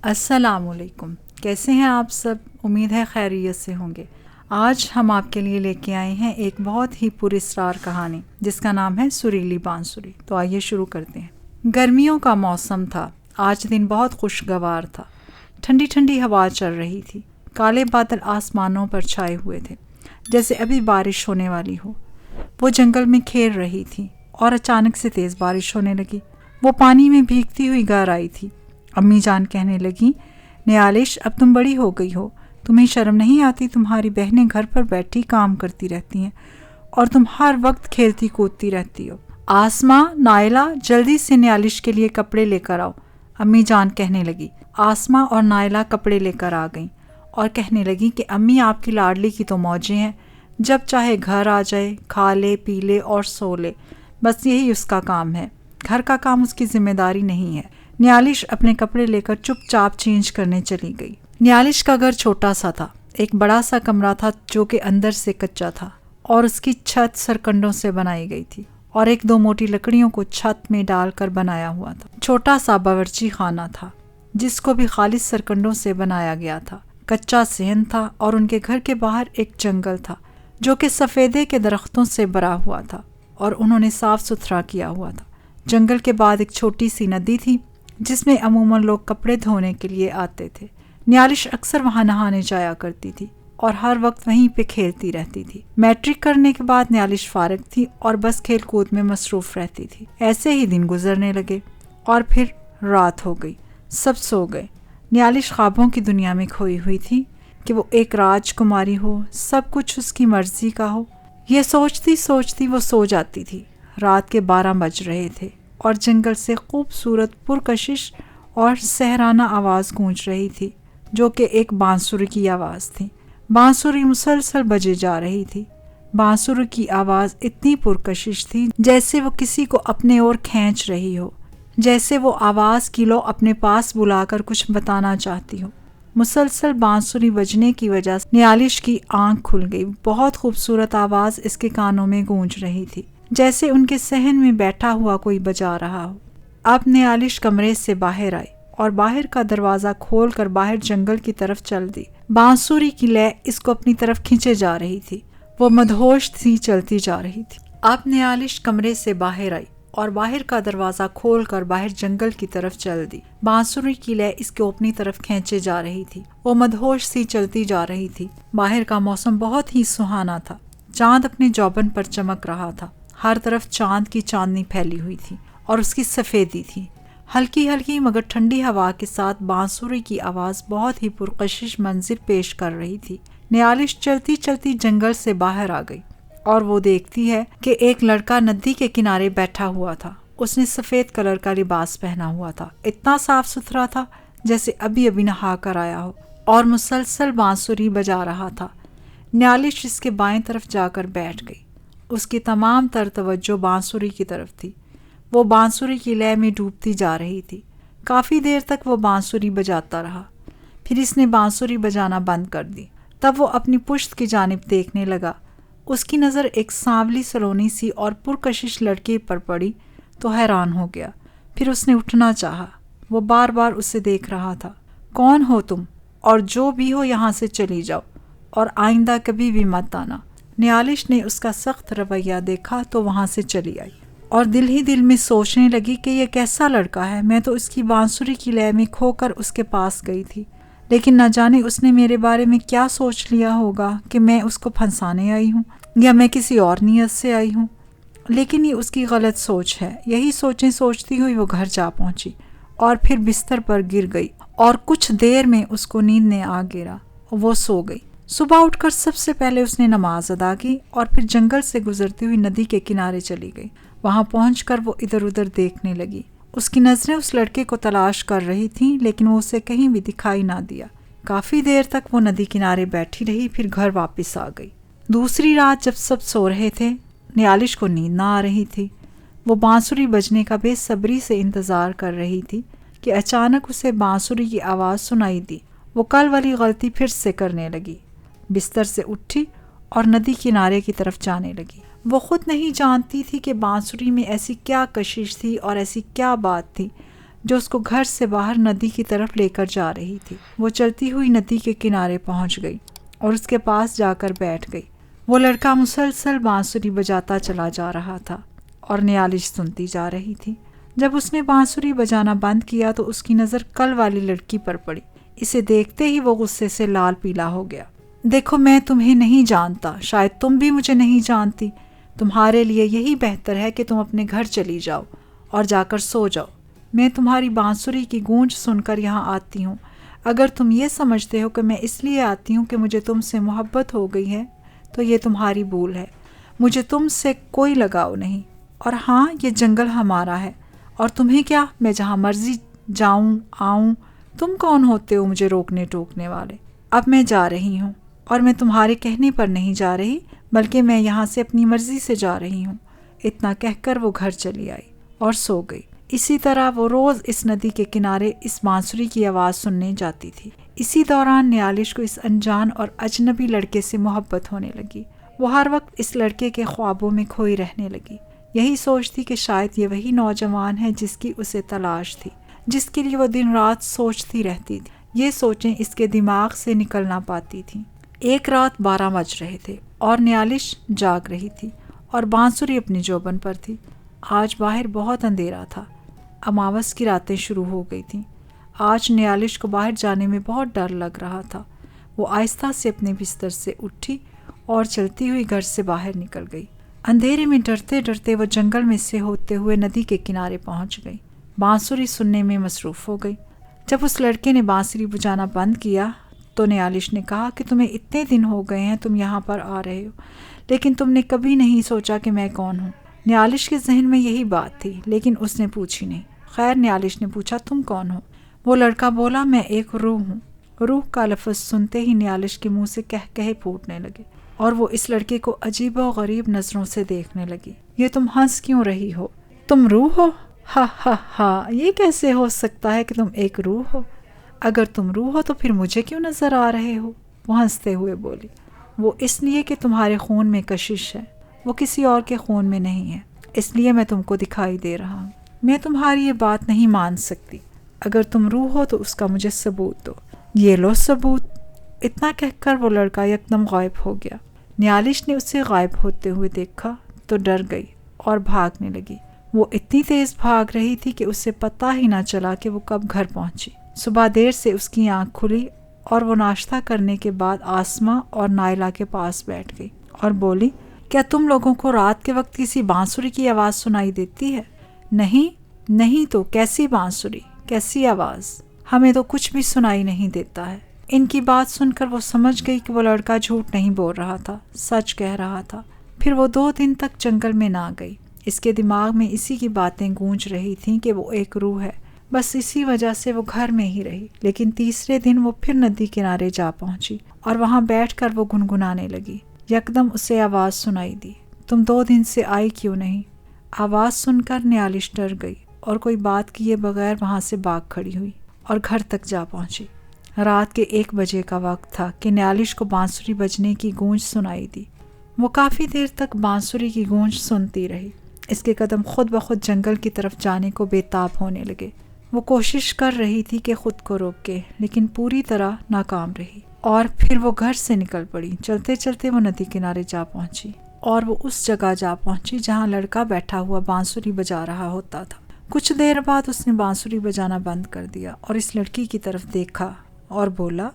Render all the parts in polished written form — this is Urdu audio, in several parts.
السلام علیکم، کیسے ہیں آپ سب؟ امید ہے خیریت سے ہوں گے۔ آج ہم آپ کے لیے لے کے آئے ہیں ایک بہت ہی پراسرار کہانی جس کا نام ہے سریلی بانسری۔ تو آئیے شروع کرتے ہیں۔ گرمیوں کا موسم تھا۔ آج دن بہت خوشگوار تھا۔ ٹھنڈی ٹھنڈی ہوا چل رہی تھی۔ کالے بادل آسمانوں پر چھائے ہوئے تھے جیسے ابھی بارش ہونے والی ہو۔ وہ جنگل میں کھیل رہی تھی اور اچانک سے تیز بارش ہونے لگی۔ وہ پانی میں بھیگتی ہوئی گھر آئی تھی۔ امی جان کہنے لگی، نیالش اب تم بڑی ہو گئی ہو، تمہیں شرم نہیں آتی؟ تمہاری بہنیں گھر پر بیٹھی کام کرتی رہتی ہیں اور تم ہر وقت کھیلتی کودتی رہتی ہو۔ آسماں، نائلہ، جلدی سے نیالش کے لیے کپڑے لے کر آؤ، امی جان کہنے لگی۔ آسماں اور نائلہ کپڑے لے کر آ گئیں اور کہنے لگی کہ امی، آپ کی لاڈلی کی تو موجیں ہیں، جب چاہے گھر آ جائے، کھا لے پی لے اور سو لے، بس یہی اس کا کام ہے، گھر کا کام اس کی ذمہ داری نہیں ہے۔ نیالش اپنے کپڑے لے کر چپ چاپ چینج کرنے چلی گئی۔ نیالش کا گھر چھوٹا سا تھا۔ ایک بڑا سا کمرہ تھا جو کہ اندر سے کچا تھا اور اس کی چھت سرکنڈوں سے بنائی گئی تھی اور ایک دو موٹی لکڑیوں کو چھت میں ڈال کر بنایا ہوا تھا۔ چھوٹا سا باورچی خانہ تھا جس کو بھی خالص سرکنڈوں سے بنایا گیا تھا۔ کچا صحن تھا اور ان کے گھر کے باہر ایک جنگل تھا جو کہ سفیدے کے درختوں سے بھرا ہوا تھا اور انہوں نے صاف ستھرا کیا ہوا تھا۔ جنگل کے بعد ایک چھوٹی سی ندی تھی جس میں عموماً لوگ کپڑے دھونے کے لیے آتے تھے۔ نیالش اکثر وہاں نہانے جایا کرتی تھی اور ہر وقت وہیں پہ کھیلتی رہتی تھی۔ میٹرک کرنے کے بعد نیالش فارغ تھی اور بس کھیل کود میں مصروف رہتی تھی۔ ایسے ہی دن گزرنے لگے اور پھر رات ہو گئی، سب سو گئے۔ نیالش خوابوں کی دنیا میں کھوئی ہوئی تھی کہ وہ ایک راج کماری ہو، سب کچھ اس کی مرضی کا ہو۔ یہ سوچتی سوچتی وہ سو جاتی تھی۔ رات کے 12 بج رہے تھے اور جنگل سے خوبصورت پرکشش اور سحرانہ آواز گونج رہی تھی جو کہ ایک بانسری کی آواز تھی۔ بانسری مسلسل بجے جا رہی تھی۔ بانسری کی آواز اتنی پرکشش تھی جیسے وہ کسی کو اپنے اور کھینچ رہی ہو، جیسے وہ آواز کی لو اپنے پاس بلا کر کچھ بتانا چاہتی ہو۔ مسلسل بانسری بجنے کی وجہ سے نیالش کی آنکھ کھل گئی۔ بہت خوبصورت آواز اس کے کانوں میں گونج رہی تھی جیسے ان کے صحن میں بیٹھا ہوا کوئی بجا رہا ہو۔ اب نیالش کمرے سے باہر آئی اور باہر کا دروازہ کھول کر باہر جنگل کی طرف چل دی۔ بانسری کی لے اس کو اپنی طرف کھینچے جا رہی تھی۔ وہ مدہوش سی چلتی جا رہی تھی۔ اب نیالش کمرے سے باہر آئی اور باہر کا دروازہ کھول کر باہر جنگل کی طرف چل دی۔ بانسری کی لے اس کو اپنی طرف کھینچے جا رہی تھی۔ وہ مدہوش سی چلتی جا رہی تھی۔ باہر کا موسم بہت ہی سہانا تھا۔ چاند اپنے جوبن پر چمک رہا تھا۔ ہر طرف چاند کی چاندنی پھیلی ہوئی تھی اور اس کی سفیدی تھی۔ ہلکی ہلکی مگر ٹھنڈی ہوا کے ساتھ بانسری کی آواز بہت ہی پرکشش منظر پیش کر رہی تھی۔ نیالش چلتی چلتی جنگل سے باہر آ گئی اور وہ دیکھتی ہے کہ ایک لڑکا ندی کے کنارے بیٹھا ہوا تھا۔ اس نے سفید کلر کا لباس پہنا ہوا تھا، اتنا صاف ستھرا تھا جیسے ابھی ابھی نہا کر آیا ہو، اور مسلسل بانسری بجا رہا تھا۔ نیالش اس کے بائیں طرف جا کر بیٹھ گئی۔ اس کی تمام تر توجہ بانسری کی طرف تھی۔ وہ بانسری کی لے میں ڈوبتی جا رہی تھی۔ کافی دیر تک وہ بانسری بجاتا رہا، پھر اس نے بانسری بجانا بند کر دی۔ تب وہ اپنی پشت کی جانب دیکھنے لگا۔ اس کی نظر ایک سانولی سلونی سی اور پرکشش لڑکے پر پڑی تو حیران ہو گیا۔ پھر اس نے اٹھنا چاہا۔ وہ بار بار اسے دیکھ رہا تھا۔ کون ہو تم؟ اور جو بھی ہو یہاں سے چلی جاؤ اور آئندہ کبھی بھی مت آنا۔ نیالش نے اس کا سخت رویہ دیکھا تو وہاں سے چلی آئی اور دل ہی دل میں سوچنے لگی کہ یہ کیسا لڑکا ہے، میں تو اس کی بانسری کی لے میں کھو کر اس کے پاس گئی تھی، لیکن نہ جانے اس نے میرے بارے میں کیا سوچ لیا ہوگا کہ میں اس کو پھنسانے آئی ہوں یا میں کسی اور نیت سے آئی ہوں۔ لیکن یہ اس کی غلط سوچ ہے۔ یہی سوچیں سوچتی ہوئی وہ گھر جا پہنچی اور پھر بستر پر گر گئی اور کچھ دیر میں اس کو نیند نے آ گرا، وہ سو گئی۔ صبح اٹھ کر سب سے پہلے اس نے نماز ادا کی اور پھر جنگل سے گزرتی ہوئی ندی کے کنارے چلی گئی۔ وہاں پہنچ کر وہ ادھر ادھر دیکھنے لگی۔ اس کی نظریں اس لڑکے کو تلاش کر رہی تھیں لیکن وہ اسے کہیں بھی دکھائی نہ دیا۔ کافی دیر تک وہ ندی کنارے بیٹھی رہی، پھر گھر واپس آ گئی۔ دوسری رات جب سب سو رہے تھے، نیالش کو نیند نہ آ رہی تھی۔ وہ بانسری بجنے کا بے صبری سے انتظار کر رہی تھی کہ اچانک اسے بانسری کی آواز سنائی دی۔ وہ کل والی غلطی پھر سے کرنے لگی۔ بستر سے اٹھی اور ندی کنارے کی طرف جانے لگی۔ وہ خود نہیں جانتی تھی کہ بانسری میں ایسی کیا کشش تھی اور ایسی کیا بات تھی جو اس کو گھر سے باہر ندی کی طرف لے کر جا رہی تھی۔ وہ چلتی ہوئی ندی کے کنارے پہنچ گئی اور اس کے پاس جا کر بیٹھ گئی۔ وہ لڑکا مسلسل بانسری بجاتا چلا جا رہا تھا اور نیالش سنتی جا رہی تھی۔ جب اس نے بانسری بجانا بند کیا تو اس کی نظر کل والی لڑکی پر پڑی۔ اسے دیکھتے ہی وہ غصے سے لال پیلا ہو گیا۔ دیکھو، میں تمہیں نہیں جانتا، شاید تم بھی مجھے نہیں جانتی۔ تمہارے لیے یہی بہتر ہے کہ تم اپنے گھر چلی جاؤ اور جا کر سو جاؤ۔ میں تمہاری بانسری کی گونج سن کر یہاں آتی ہوں۔ اگر تم یہ سمجھتے ہو کہ میں اس لیے آتی ہوں کہ مجھے تم سے محبت ہو گئی ہے تو یہ تمہاری بھول ہے۔ مجھے تم سے کوئی لگاؤ نہیں، اور ہاں، یہ جنگل ہمارا ہے، اور تمہیں کیا؟ میں جہاں مرضی جاؤں آؤں، تم کون ہوتے ہو مجھے روکنے ٹوکنے والے؟ اب میں جا رہی ہوں، اور میں تمہارے کہنے پر نہیں جا رہی، بلکہ میں یہاں سے اپنی مرضی سے جا رہی ہوں۔ اتنا کہہ کر وہ گھر چلی آئی اور سو گئی۔ اسی طرح وہ روز اس ندی کے کنارے اس بانسری کی آواز سننے جاتی تھی۔ اسی دوران نیالش کو اس انجان اور اجنبی لڑکے سے محبت ہونے لگی۔ وہ ہر وقت اس لڑکے کے خوابوں میں کھوئی رہنے لگی، یہی سوچتی کہ شاید یہ وہی نوجوان ہے جس کی اسے تلاش تھی، جس کے لیے وہ دن رات سوچتی رہتی تھی۔ یہ سوچیں اس کے دماغ سے نکل نہ پاتی تھیں۔ ایک رات 12 بج رہے تھے اور نیالش جاگ رہی تھی اور بانسری اپنی جوبن پر تھی۔ آج باہر بہت اندھیرا تھا، اماوس کی راتیں شروع ہو گئی تھیں۔ آج نیالش کو باہر جانے میں بہت ڈر لگ رہا تھا۔ وہ آہستہ سے اپنے بستر سے اٹھی اور چلتی ہوئی گھر سے باہر نکل گئی۔ اندھیرے میں ڈرتے ڈرتے وہ جنگل میں سے ہوتے ہوئے ندی کے کنارے پہنچ گئی۔ بانسری سننے میں مصروف ہو گئی۔ جب اس لڑکے نے بانسری بجانا بند کیا تو نیالش نے کہا کہ تمہیں اتنے دن ہو گئے ہیں تم یہاں پر آ رہے ہو، لیکن تم نے کبھی نہیں سوچا کہ میں کون ہوں۔ نیالش کے ذہن میں یہی بات تھی، لیکن اس نے پوچھی نہیں۔ خیر، نیالش نے پوچھا، تم کون ہو؟ وہ لڑکا بولا، میں ایک روح ہوں۔ روح کا لفظ سنتے ہی نیالش کے منہ سے کہے پھوٹنے لگے اور وہ اس لڑکے کو عجیب و غریب نظروں سے دیکھنے لگی۔ یہ تم ہنس کیوں رہی ہو؟ تم روح ہو؟ ہا ہا ہا، یہ کیسے ہو سکتا ہے کہ تم ایک روح ہو؟ اگر تم روح ہو تو پھر مجھے کیوں نظر آ رہے ہو؟ وہ ہنستے ہوئے بولی، وہ اس لیے کہ تمہارے خون میں کشش ہے، وہ کسی اور کے خون میں نہیں ہے، اس لیے میں تم کو دکھائی دے رہا ہوں۔ میں تمہاری یہ بات نہیں مان سکتی۔ اگر تم روح ہو تو اس کا مجھے ثبوت دو۔ یہ لو ثبوت۔ اتنا کہہ کر وہ لڑکا یکدم غائب ہو گیا۔ نیالش نے اسے غائب ہوتے ہوئے دیکھا تو ڈر گئی اور بھاگنے لگی۔ وہ اتنی تیز بھاگ رہی تھی کہ اسے پتہ ہی نہ چلا کہ وہ کب گھر پہنچی۔ صبح دیر سے اس کی آنکھ کھلی اور وہ ناشتہ کرنے کے بعد آسماں اور نائلہ کے پاس بیٹھ گئی اور بولی، کیا تم لوگوں کو رات کے وقت کسی بانسری کی آواز سنائی دیتی ہے؟ نہیں تو کیسی بانسری، کیسی آواز؟ ہمیں تو کچھ بھی سنائی نہیں دیتا ہے۔ ان کی بات سن کر وہ سمجھ گئی کہ وہ لڑکا جھوٹ نہیں بول رہا تھا، سچ کہہ رہا تھا۔ پھر وہ 2 دن تک جنگل میں نہ گئی۔ اس کے دماغ میں اسی کی باتیں گونج رہی تھیں کہ وہ ایک روح ہے۔ بس اسی وجہ سے وہ گھر میں ہی رہی۔ لیکن تیسرے دن وہ پھر ندی کنارے جا پہنچی اور وہاں بیٹھ کر وہ گنگنانے لگی۔ یکدم اسے آواز سنائی دی، تم 2 دن سے آئی کیوں نہیں؟ آواز سن کر نیالش ڈر گئی اور کوئی بات کیے بغیر وہاں سے بھاگ کھڑی ہوئی اور گھر تک جا پہنچی۔ رات کے 1 بجے کا وقت تھا کہ نیالش کو بانسری بجنے کی گونج سنائی دی۔ وہ کافی دیر تک بانسری کی گونج سنتی رہی۔ اس کے قدم خود بخود جنگل کی طرف جانے کو بے تاب ہونے لگے۔ وہ کوشش کر رہی تھی کہ خود کو روکے، لیکن پوری طرح ناکام رہی، اور پھر وہ گھر سے نکل پڑی۔ چلتے چلتے وہ ندی کنارے جا پہنچی اور وہ اس جگہ جا پہنچی جہاں لڑکا بیٹھا ہوا بانسری بجا رہا ہوتا تھا۔ کچھ دیر بعد اس نے بانسری بجانا بند کر دیا اور اس لڑکی کی طرف دیکھا اور بولا،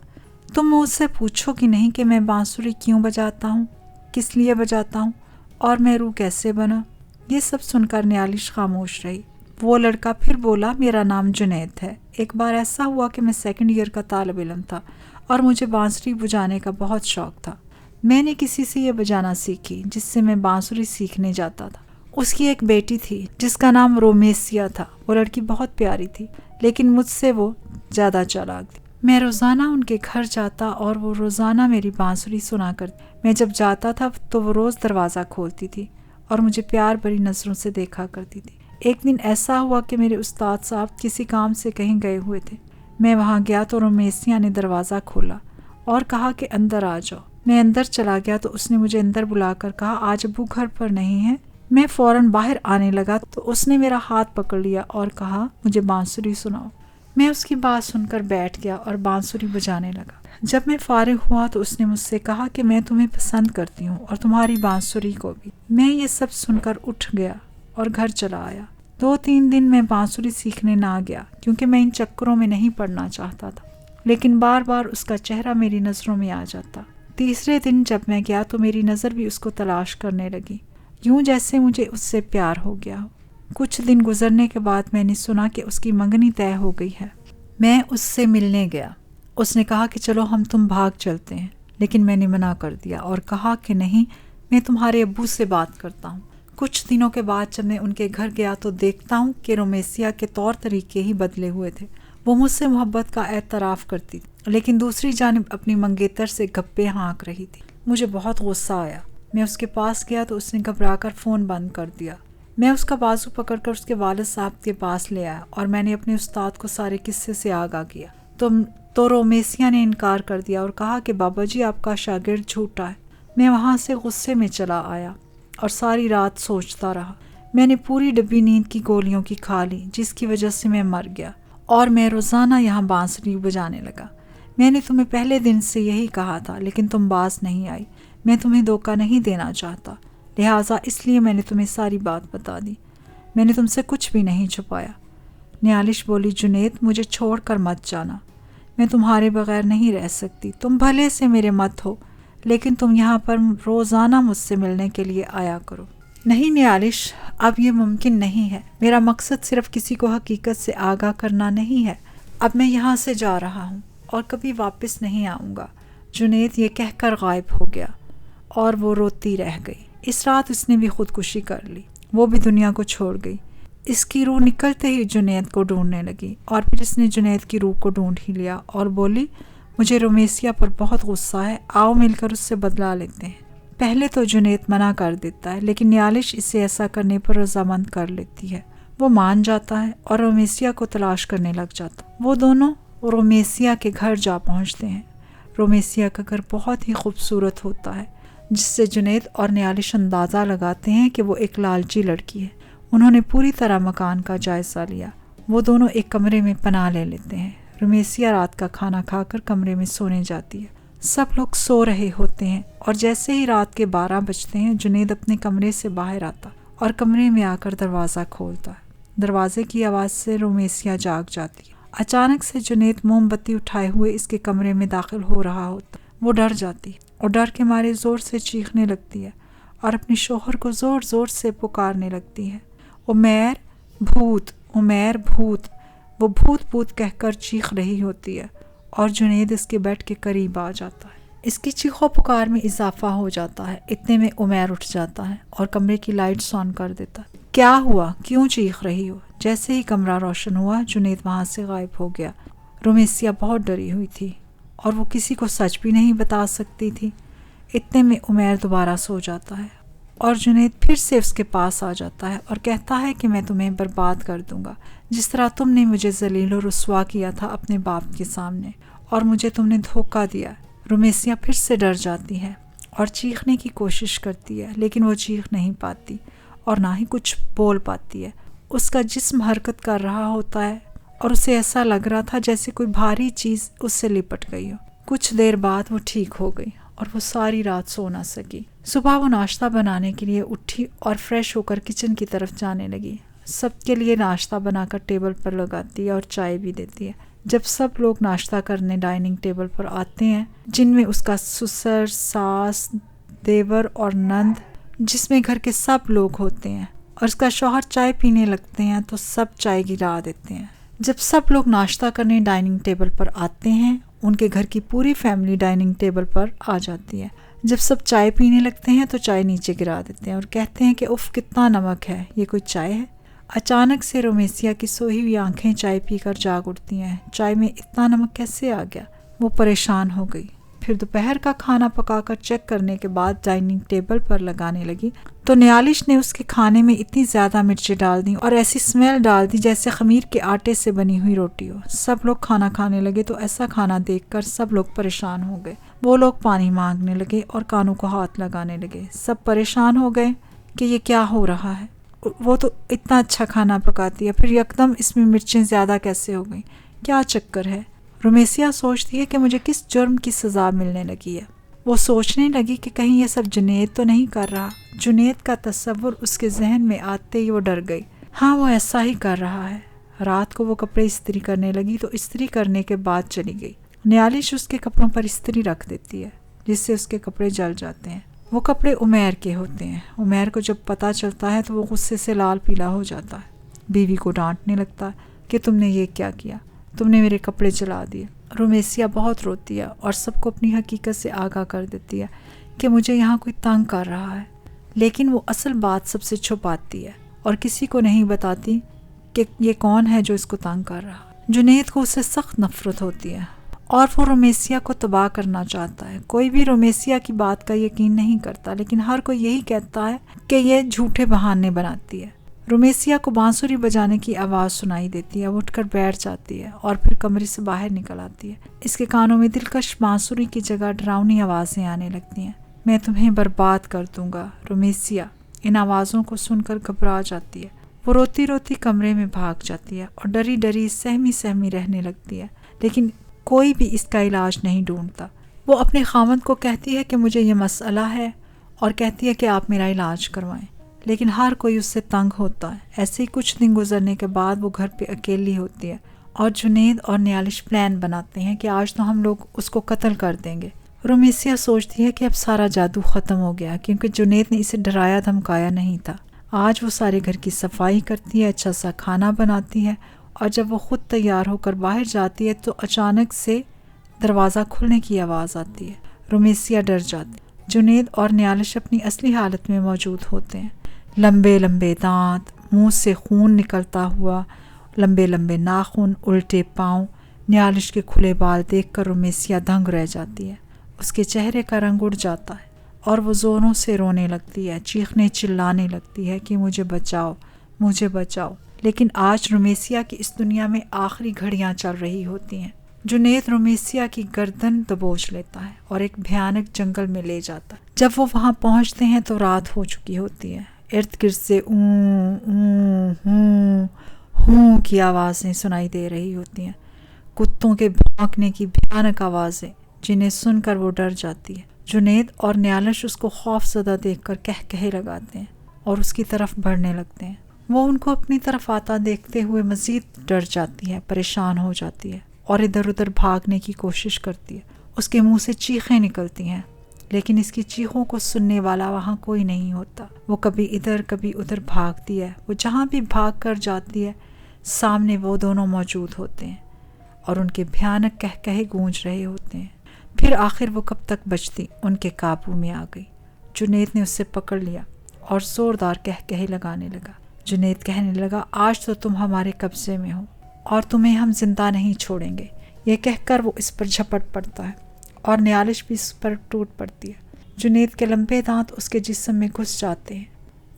تم مجھ سے پوچھو کہ نہیں کہ میں بانسری کیوں بجاتا ہوں، کس لیے بجاتا ہوں، اور میں روح کیسے بنا؟ یہ سب سن کر نیالش خاموش رہی۔ وہ لڑکا پھر بولا، میرا نام جنید ہے۔ ایک بار ایسا ہوا کہ میں 2nd ایئر کا طالب علم تھا اور مجھے بانسری بجانے کا بہت شوق تھا۔ میں نے کسی سے یہ بجانا سیکھی جس سے میں بانسری سیکھنے جاتا تھا۔ اس کی ایک بیٹی تھی جس کا نام رومیسیا تھا۔ وہ لڑکی بہت پیاری تھی، لیکن مجھ سے وہ زیادہ چالاک تھی۔ میں روزانہ ان کے گھر جاتا اور وہ روزانہ میری بانسری سنا کرتی۔ میں جب جاتا تھا تو وہ روز دروازہ کھولتی تھی اور مجھے پیار بھری نظروں سے دیکھا کرتی تھی۔ ایک دن ایسا ہوا کہ میرے استاد صاحب کسی کام سے کہیں گئے ہوئے تھے۔ میں وہاں گیا تو رومیسیا نے دروازہ کھولا اور کہا کہ اندر آ جاؤ۔ میں اندر چلا گیا تو اس نے مجھے اندر بلا کر کہا، آج ابو گھر پر نہیں ہیں، میں فوراً باہر آنے لگا تو اس نے میرا ہاتھ پکڑ لیا اور کہا مجھے بانسری سناؤ۔ میں اس کی بات سن کر بیٹھ گیا اور بانسری بجانے لگا۔ جب میں فارغ ہوا تو اس نے مجھ سے کہا کہ میں تمہیں پسند کرتی ہوں اور تمہاری بانسری کو بھی۔ میں یہ سب سن کر اٹھ گیا اور گھر چلا آیا۔ 2-3 دن میں بانسری سیکھنے نہ گیا کیونکہ میں ان چکروں میں نہیں پڑنا چاہتا تھا، لیکن بار بار اس کا چہرہ میری نظروں میں آ جاتا۔ تیسرے دن جب میں گیا تو میری نظر بھی اس کو تلاش کرنے لگی، یوں جیسے مجھے اس سے پیار ہو گیا ہو۔ کچھ دن گزرنے کے بعد میں نے سنا کہ اس کی منگنی طے ہو گئی ہے۔ میں اس سے ملنے گیا۔ اس نے کہا کہ چلو تم بھاگ چلتے ہیں، لیکن میں نے منع کر دیا اور کہا کہ نہیں، میں تمہارے ابو سے بات کرتا ہوں۔ کچھ دنوں کے بعد جب میں ان کے گھر گیا تو دیکھتا ہوں کہ رومیسیا کے طور طریقے ہی بدلے ہوئے تھے۔ وہ مجھ سے محبت کا اعتراف کرتی تھی، لیکن دوسری جانب اپنی منگیتر سے گپے ہانک رہی تھی۔ مجھے بہت غصہ آیا۔ میں اس کے پاس گیا تو اس نے گھبرا کر فون بند کر دیا۔ میں اس کا بازو پکڑ کر اس کے والد صاحب کے پاس لے آیا اور میں نے اپنے استاد کو سارے قصے سے آگاہ کیا۔ تو رومیسیا نے انکار کر دیا اور کہا کہ بابا جی آپ کا شاگرد جھوٹا ہے۔ میں وہاں سے غصے میں چلا آیا اور ساری رات سوچتا رہا۔ میں نے پوری ڈبی نیند کی گولیوں کی کھا لی، جس کی وجہ سے میں مر گیا اور میں روزانہ یہاں بانسری بجانے لگا۔ میں نے تمہیں پہلے دن سے یہی کہا تھا، لیکن تم باز نہیں آئی۔ میں تمہیں دھوکہ نہیں دینا چاہتا، لہٰذا اس لیے میں نے تمہیں ساری بات بتا دی۔ میں نے تم سے کچھ بھی نہیں چھپایا۔ نیالش بولی جنید مجھے چھوڑ کر مت جانا، میں تمہارے بغیر نہیں رہ سکتی۔ تم بھلے سے میرے مت ہو، لیکن تم یہاں پر روزانہ مجھ سے ملنے کے لیے آیا کرو۔ نہیں نیالش، اب یہ ممکن نہیں ہے۔ میرا مقصد صرف کسی کو حقیقت سے آگاہ کرنا نہیں ہے۔ اب میں یہاں سے جا رہا ہوں اور کبھی واپس نہیں آؤں گا۔ جنید یہ کہہ کر غائب ہو گیا اور وہ روتی رہ گئی۔ اس رات اس نے بھی خودکشی کر لی، وہ بھی دنیا کو چھوڑ گئی۔ اس کی روح نکلتے ہی جنید کو ڈھونڈنے لگی اور پھر اس نے جنید کی روح کو ڈھونڈ ہی لیا اور بولی مجھے رومیسیا پر بہت غصہ ہے، آؤ مل کر اس سے بدلا لیتے ہیں۔ پہلے تو جنید منع کر دیتا ہے، لیکن نیالش اسے ایسا کرنے پر رضامند کر لیتی ہے۔ وہ مان جاتا ہے اور رومیسیا کو تلاش کرنے لگ جاتا۔ وہ دونوں رومیسیا کے گھر جا پہنچتے ہیں۔ رومیسیا کا گھر بہت ہی خوبصورت ہوتا ہے، جس سے جنید اور نیالش اندازہ لگاتے ہیں کہ وہ ایک لالچی لڑکی ہے۔ انہوں نے پوری طرح مکان کا جائزہ لیا۔ وہ دونوں ایک کمرے میں پناہ لے لیتے ہیں۔ رومیسیا رات کا کھانا کھا کر کمرے میں سونے جاتی ہے۔ سب لوگ سو رہے ہوتے ہیں اور جیسے ہی رات کے 12 بجتے ہیں جنید اپنے کمرے سے باہر آتا اور کمرے میں آ کر دروازہ کھولتا ہے۔ دروازے کی آواز سے رومیسیا جاگ جاتی ہے۔ اچانک سے جنید موم بتی اٹھائے ہوئے اس کے کمرے میں داخل ہو رہا ہوتا۔ وہ ڈر جاتی اور ڈر کے مارے زور سے چیخنے لگتی ہے اور اپنے شوہر کو زور زور سے پکارنے لگتی ہے، عمیر بھوت، عمیر بھوت۔ وہ بھوت بھوت کہہ کر چیخ رہی ہوتی ہے اور جنید اس کے بیڈ کے قریب آ جاتا ہے۔ اس کی چیخو پکار میں اضافہ ہو جاتا ہے۔ اتنے میں عمیر اٹھ جاتا ہے اور کمرے کی لائٹس آن کر دیتا ہے۔ کیا ہوا؟ کیوں چیخ رہی ہو؟ جیسے ہی کمرہ روشن ہوا جنید وہاں سے غائب ہو گیا۔ رومیسیا بہت ڈری ہوئی تھی اور وہ کسی کو سچ بھی نہیں بتا سکتی تھی۔ اتنے میں عمیر دوبارہ سو جاتا ہے اور جنید پھر سے اس کے پاس آ جاتا ہے اور کہتا ہے کہ میں تمہیں برباد کر دوں گا، جس طرح تم نے مجھے ذلیل و رسوا کیا تھا اپنے باپ کے سامنے، اور مجھے تم نے دھوکہ دیا۔ رومیسیا پھر سے ڈر جاتی ہے اور چیخنے کی کوشش کرتی ہے، لیکن وہ چیخ نہیں پاتی اور نہ ہی کچھ بول پاتی ہے۔ اس کا جسم حرکت کر رہا ہوتا ہے اور اسے ایسا لگ رہا تھا جیسے کوئی بھاری چیز اس سے لپٹ گئی ہو۔ کچھ دیر بعد وہ ٹھیک ہو گئی اور وہ ساری رات سو نہ سکی۔ صبح وہ ناشتہ بنانے کے لیے اٹھی اور فریش ہو کر کچن کی طرف جانے لگی۔ سب کے لیے ناشتہ بنا کر ٹیبل پر لگاتی ہے اور چائے بھی دیتی ہے۔ جب سب لوگ ناشتہ کرنے ڈائننگ ٹیبل پر آتے ہیں، جن میں اس کا سسر، ساس، دیور اور نند، جس میں گھر کے سب لوگ ہوتے ہیں، اور اس کا شوہر چائے پینے لگتے ہیں تو سب چائے گرا دیتے ہیں۔ جب سب لوگ ناشتہ کرنے ڈائننگ ٹیبل پر آتے ہیں، ان کے گھر کی پوری فیملی ڈائننگ ٹیبل پر آ جاتی ہے۔ جب سب چائے پینے لگتے ہیں تو چائے نیچے گرا دیتے ہیں اور کہتے ہیں کہ اف کتنا نمک ہے، یہ کوئی چائے ہے؟ اچانک سے رومیسیا کی سوئی ہوئی آنکھیں چائے پی کر جاگ اٹھتی ہیں۔ چائے میں اتنا نمک کیسے آ گیا؟ وہ پریشان ہو گئی۔ پھر دوپہر کا کھانا پکا کر چیک کرنے کے بعد ڈائننگ ٹیبل پر لگانے لگی تو نیالش نے اس کے کھانے میں اتنی زیادہ مرچیں ڈال دیں اور ایسی اسمیل ڈال دی جیسے خمیر کے آٹے سے بنی ہوئی روٹی ہو۔ سب لوگ کھانا کھانے لگے تو ایسا کھانا دیکھ کر سب لوگ پریشان ہو گئے۔ وہ لوگ پانی مانگنے لگے اور کانوں کو ہاتھ لگانے لگے۔ سب پریشان ہو گئے کہ یہ کیا ہو رہا ہے، وہ تو اتنا اچھا کھانا پکاتی ہے، پھر یکدم اس میں مرچیں زیادہ کیسے ہو گئیں، کیا چکر ہے؟ رمیسیہ سوچتی ہے کہ مجھے کس جرم کی سزا ملنے لگی ہے۔ وہ سوچنے لگی کہ کہیں یہ سب جنید تو نہیں کر رہا۔ جنید کا تصور اس کے ذہن میں آتے ہی وہ ڈر گئی۔ ہاں، وہ ایسا ہی کر رہا ہے۔ رات کو وہ کپڑے استری کرنے لگی تو استری کرنے کے بعد چلی گئی۔ نیالش اس کے کپڑوں پر استری رکھ دیتی ہے جس سے اس کے کپڑے جل جاتے ہیں۔ وہ کپڑے عمیر کے ہوتے ہیں۔ عمیر کو جب پتہ چلتا ہے تو وہ غصے سے لال پیلا ہو جاتا ہے، بیوی کو ڈانٹنے لگتا ہے کہ تم نے یہ کیا کیا، تم نے میرے کپڑے جلا دیے۔ رمیسیہ بہت روتی ہے اور سب کو اپنی حقیقت سے آگاہ کر دیتی ہے کہ مجھے یہاں کوئی تنگ کر رہا ہے، لیکن وہ اصل بات سب سے چھپاتی ہے اور کسی کو نہیں بتاتی کہ یہ کون ہے جو اس کو تنگ کر رہا ہے۔ جنید کو اس سے سخت نفرت ہوتی ہے اور وہ رمیسیہ کو تباہ کرنا چاہتا ہے۔ کوئی بھی رمیسیہ کی بات کا یقین نہیں کرتا، لیکن ہر کوئی یہی کہتا ہے کہ یہ جھوٹے بہانے بناتی ہے۔ رمیسیہ کو بانسری بجانے کی آواز سنائی دیتی ہے، وہ اٹھ کر بیٹھ جاتی ہے اور پھر کمرے سے باہر نکل آتی ہے۔ اس کے کانوں میں دلکش بانسری کی جگہ ڈراؤنی آوازیں آنے لگتی ہیں۔ میں تمہیں برباد کر دوں گا۔ رمیسیہ ان آوازوں کو سن کر گھبرا جاتی ہے۔ وہ روتی روتی کمرے میں بھاگ جاتی ہے اور ڈری ڈری سہمی سہمی رہنے لگتی ہے، لیکن کوئی بھی اس کا علاج نہیں ڈھونڈتا۔ وہ اپنے خاوند کو کہتی ہے کہ مجھے یہ مسئلہ ہے اور کہتی ہے کہ آپ میرا علاج کروائیں، لیکن ہر کوئی اس سے تنگ ہوتا ہے۔ ایسے ہی کچھ دن گزرنے کے بعد وہ گھر پہ اکیلی ہوتی ہے اور جنید اور نیالش پلان بناتے ہیں کہ آج تو ہم لوگ اس کو قتل کر دیں گے۔ رمیسیہ سوچتی ہے کہ اب سارا جادو ختم ہو گیا کیونکہ جنید نے اسے ڈرایا دھمکایا نہیں تھا۔ آج وہ سارے گھر کی صفائی کرتی ہے، اچھا سا کھانا بناتی ہے، اور جب وہ خود تیار ہو کر باہر جاتی ہے تو اچانک سے دروازہ کھلنے کی آواز آتی ہے۔ رمیسیہ ڈر جاتی ہے۔ جنید اور نیالش اپنی اصلی حالت میں موجود ہوتے ہیں، لمبے لمبے دانت، منہ سے خون نکلتا ہوا، لمبے لمبے ناخن، الٹے پاؤں۔ نیالش کے کھلے بال دیکھ کر رمیسیہ دنگ رہ جاتی ہے۔ اس کے چہرے کا رنگ اڑ جاتا ہے اور وہ زوروں سے رونے لگتی ہے، چیخنے چلانے لگتی ہے کہ مجھے بچاؤ، مجھے بچاؤ۔ لیکن آج رمیسیہ کی اس دنیا میں آخری گھڑیاں چل رہی ہوتی ہیں۔ جنید رمیسیہ کی گردن دبوچ لیتا ہے اور ایک بھیانک جنگل میں لے جاتا ہے۔ جب وہ وہاں پہنچتے ہیں تو رات ہو چکی ہوتی ہے۔ ارد گرد سے اوں اوں ہوں ہوں کی آوازیں سنائی دے رہی ہوتی ہیں، کتوں کے بھونکنے کی بھیانک آوازیں جنہیں سن کر وہ ڈر جاتی ہے۔ جنید اور نیالش اس کو خوف زدہ دیکھ کر کہے لگاتے ہیں اور اس کی طرف بڑھنے لگتے ہیں۔ وہ ان کو اپنی طرف آتا دیکھتے ہوئے مزید ڈر جاتی ہے، پریشان ہو جاتی ہے اور ادھر ادھر بھاگنے کی کوشش کرتی ہے۔ اس کے منہ سے چیخیں نکلتی ہیں، لیکن اس کی چیخوں کو سننے والا وہاں کوئی نہیں ہوتا۔ وہ کبھی ادھر کبھی ادھر بھاگتی ہے۔ وہ جہاں بھی بھاگ کر جاتی ہے سامنے وہ دونوں موجود ہوتے ہیں اور ان کے بھیانک کہے گونج رہے ہوتے ہیں۔ پھر آخر وہ کب تک بچتی ان کے قابو میں آ گئی۔ جنید نے اسے پکڑ لیا اور زوردار کہے لگانے لگا۔ جنید کہنے لگا، آج تو تم ہمارے قبضے میں ہو اور تمہیں ہم زندہ نہیں چھوڑیں گے۔ یہ کہہ کر وہ اس پر جھپٹ پڑتا ہے اور نیالش بھی اس پر ٹوٹ پڑتی ہے۔ جنید کے لمبے دانت اس کے جسم میں گھس جاتے ہیں۔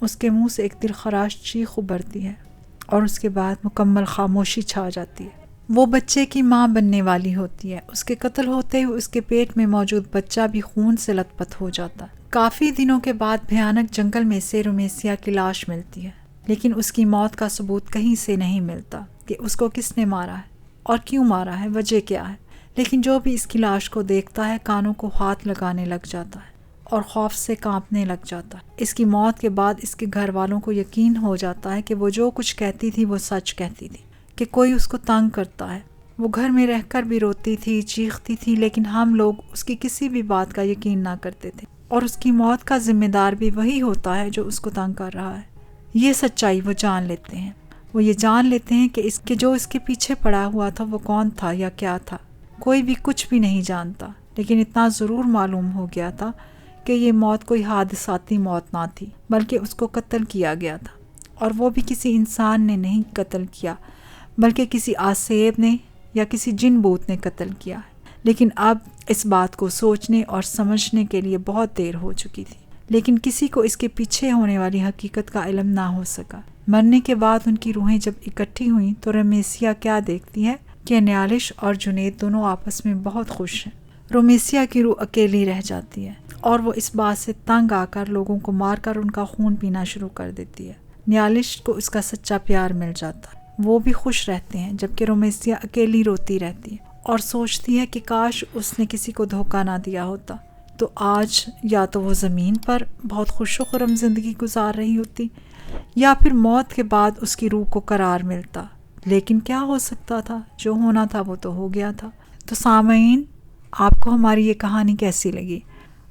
اس کے منہ سے ایک دلخراش چیخ ابھرتی ہے اور اس کے بعد مکمل خاموشی چھا جاتی ہے۔ وہ بچے کی ماں بننے والی ہوتی ہے۔ اس کے قتل ہوتے ہوئے اس کے پیٹ میں موجود بچہ بھی خون سے لت پت ہو جاتا ہے۔ کافی دنوں کے بعد بھیانک جنگل میں سے رمیسیہ کی لاش ملتی ہے، لیکن اس کی موت کا ثبوت کہیں سے نہیں ملتا کہ اس کو کس نے مارا ہے اور کیوں مارا ہے، وجہ کیا ہے۔ لیکن جو بھی اس کی لاش کو دیکھتا ہے کانوں کو ہاتھ لگانے لگ جاتا ہے اور خوف سے کانپنے لگ جاتا ہے۔ اس کی موت کے بعد اس کے گھر والوں کو یقین ہو جاتا ہے کہ وہ جو کچھ کہتی تھی وہ سچ کہتی تھی، کہ کوئی اس کو تنگ کرتا ہے۔ وہ گھر میں رہ کر بھی روتی تھی، چیختی تھی، لیکن ہم لوگ اس کی کسی بھی بات کا یقین نہ کرتے تھے، اور اس کی موت کا ذمہ دار بھی وہی ہوتا ہے جو اس کو تنگ کر رہا ہے۔ یہ سچائی وہ جان لیتے ہیں۔ وہ یہ جان لیتے ہیں کہ جو اس کے پیچھے پڑا ہوا تھا وہ کون تھا یا کیا تھا۔ کوئی بھی کچھ بھی نہیں جانتا، لیکن اتنا ضرور معلوم ہو گیا تھا کہ یہ موت کوئی حادثاتی موت نہ تھی، بلکہ اس کو قتل کیا گیا تھا، اور وہ بھی کسی انسان نے نہیں قتل کیا، بلکہ کسی آسیب نے یا کسی جن بوت نے قتل کیا ہے۔ لیکن اب اس بات کو سوچنے اور سمجھنے کے لیے بہت دیر ہو چکی تھی، لیکن کسی کو اس کے پیچھے ہونے والی حقیقت کا علم نہ ہو سکا۔ مرنے کے بعد ان کی روحیں جب اکٹھی ہوئیں تو رمیسیہ کیا دیکھتی ہے کہ نیالش اور جنید دونوں آپس میں بہت خوش ہیں۔ رمیسیہ کی روح اکیلی رہ جاتی ہے اور وہ اس بات سے تنگ آ کر لوگوں کو مار کر ان کا خون پینا شروع کر دیتی ہے۔ نیالش کو اس کا سچا پیار مل جاتا ہے، وہ بھی خوش رہتے ہیں، جبکہ رومیسیا اکیلی روتی رہتی ہے اور سوچتی ہے کہ کاش اس نے کسی کو دھوکہ نہ دیا ہوتا تو آج یا تو وہ زمین پر بہت خوش و خرم زندگی گزار رہی ہوتی یا پھر موت کے بعد اس کی روح کو قرار ملتا۔ لیکن کیا ہو سکتا تھا؟ جو ہونا تھا وہ تو ہو گیا تھا۔ تو سامعین، آپ کو ہماری یہ کہانی کیسی لگی؟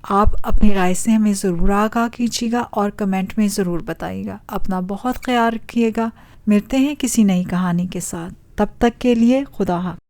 آپ اپنی رائے سے ہمیں ضرور آگاہ کیجیے گا اور کمنٹ میں ضرور بتائیے گا۔ اپنا بہت خیال رکھیے گا۔ ملتے ہیں کسی نئی کہانی کے ساتھ، تب تک کے لیے خدا حافظ۔